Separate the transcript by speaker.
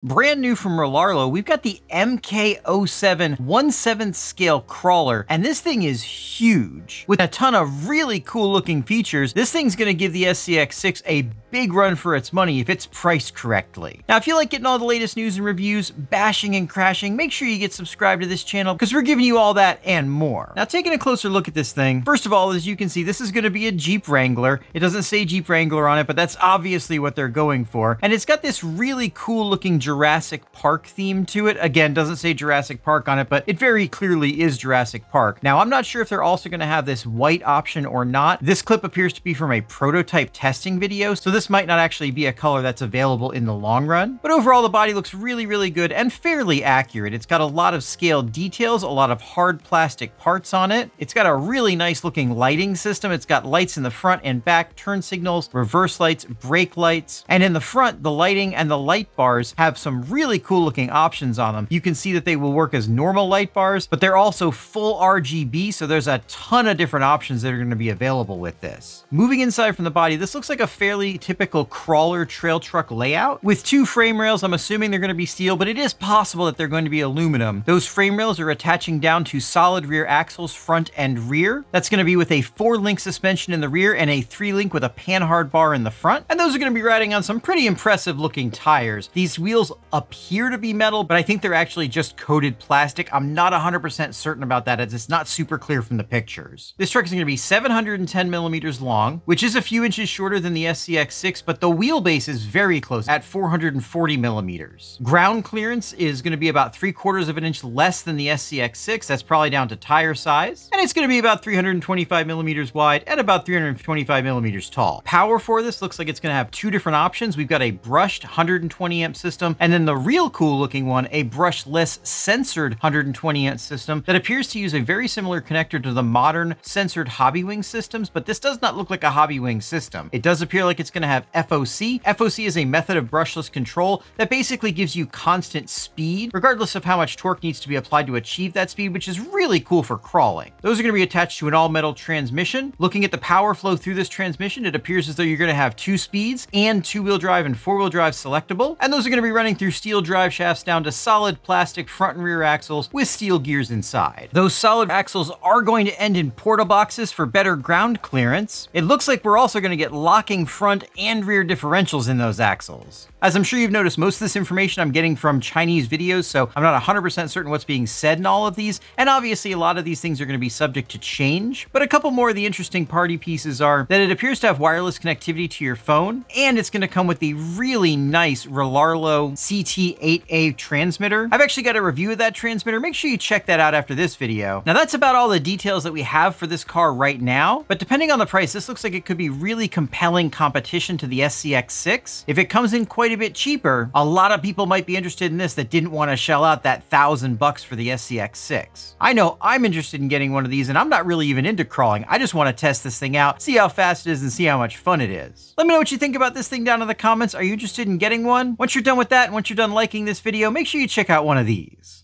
Speaker 1: Brand new from Rlaarlo, we've got the MK-07 1/7 scale crawler, and this thing is huge. With a ton of really cool looking features, this thing's gonna give the SCX6 a big run for its money if it's priced correctly. Now, if you like getting all the latest news and reviews, bashing and crashing, make sure you get subscribed to this channel because we're giving you all that and more. Now, taking a closer look at this thing, first of all, as you can see, this is gonna be a Jeep Wrangler. It doesn't say Jeep Wrangler on it, but that's obviously what they're going for. And it's got this really cool looking Jurassic Park theme to it. Again, doesn't say Jurassic Park on it, but it very clearly is Jurassic Park. Now, I'm not sure if they're also going to have this white option or not. This clip appears to be from a prototype testing video, so this might not actually be a color that's available in the long run. But overall, the body looks really, really good and fairly accurate. It's got a lot of scaled details, a lot of hard plastic parts on it. It's got a really nice looking lighting system. It's got lights in the front and back, turn signals, reverse lights, brake lights. And in the front, the lighting and the light bars have some really cool looking options on them. You can see that they will work as normal light bars, but they're also full RGB, so there's a ton of different options that are going to be available with this. Moving inside from the body, this looks like a fairly typical crawler trail truck layout. With two frame rails, I'm assuming they're going to be steel, but it is possible that they're going to be aluminum. Those frame rails are attaching down to solid rear axles, front and rear. That's going to be with a 4-link suspension in the rear and a 3-link with a panhard bar in the front. And those are going to be riding on some pretty impressive looking tires. These wheels appear to be metal, but I think they're actually just coated plastic. I'm not 100% certain about that, as it's not super clear from the pictures. This truck is going to be 710 millimeters long, which is a few inches shorter than the SCX6, but the wheelbase is very close at 440 millimeters. Ground clearance is going to be about 3/4 of an inch less than the SCX6. That's probably down to tire size. And it's going to be about 325 millimeters wide and about 325 millimeters tall. Power for this looks like it's going to have two different options. We've got a brushed 120 amp system, and then the real cool looking one, a brushless censored 120 amp system that appears to use a very similar connector to the modern censored Hobbywing systems, but this does not look like a Hobbywing system. It does appear like it's going to have FOC. FOC is a method of brushless control that basically gives you constant speed, regardless of how much torque needs to be applied to achieve that speed, which is really cool for crawling. Those are going to be attached to an all-metal transmission. Looking at the power flow through this transmission, it appears as though you're going to have 2 speeds and 2-wheel drive and 4-wheel drive selectable, and those are going to be running through steel drive shafts down to solid plastic front and rear axles with steel gears inside. Those solid axles are going to end in porta boxes for better ground clearance. It looks like we're also going to get locking front and rear differentials in those axles. As I'm sure you've noticed, most of this information I'm getting from Chinese videos, so I'm not 100% certain what's being said in all of these, and obviously a lot of these things are going to be subject to change, but a couple more of the interesting party pieces are that it appears to have wireless connectivity to your phone, and it's going to come with the really nice Rlaarlo CT8A transmitter. I've actually got a review of that transmitter. Make sure you check that out after this video. Now, that's about all the details that we have for this car right now, but depending on the price, this looks like it could be really compelling competition to the SCX6. If it comes in quite a bit cheaper, a lot of people might be interested in this that didn't want to shell out that $1,000 for the SCX6. I know I'm interested in getting one of these, and I'm not really even into crawling. I just want to test this thing out, see how fast it is, and see how much fun it is. Let me know what you think about this thing down in the comments. Are you interested in getting one? Once you're done with that, and once you're done liking this video, make sure you check out one of these.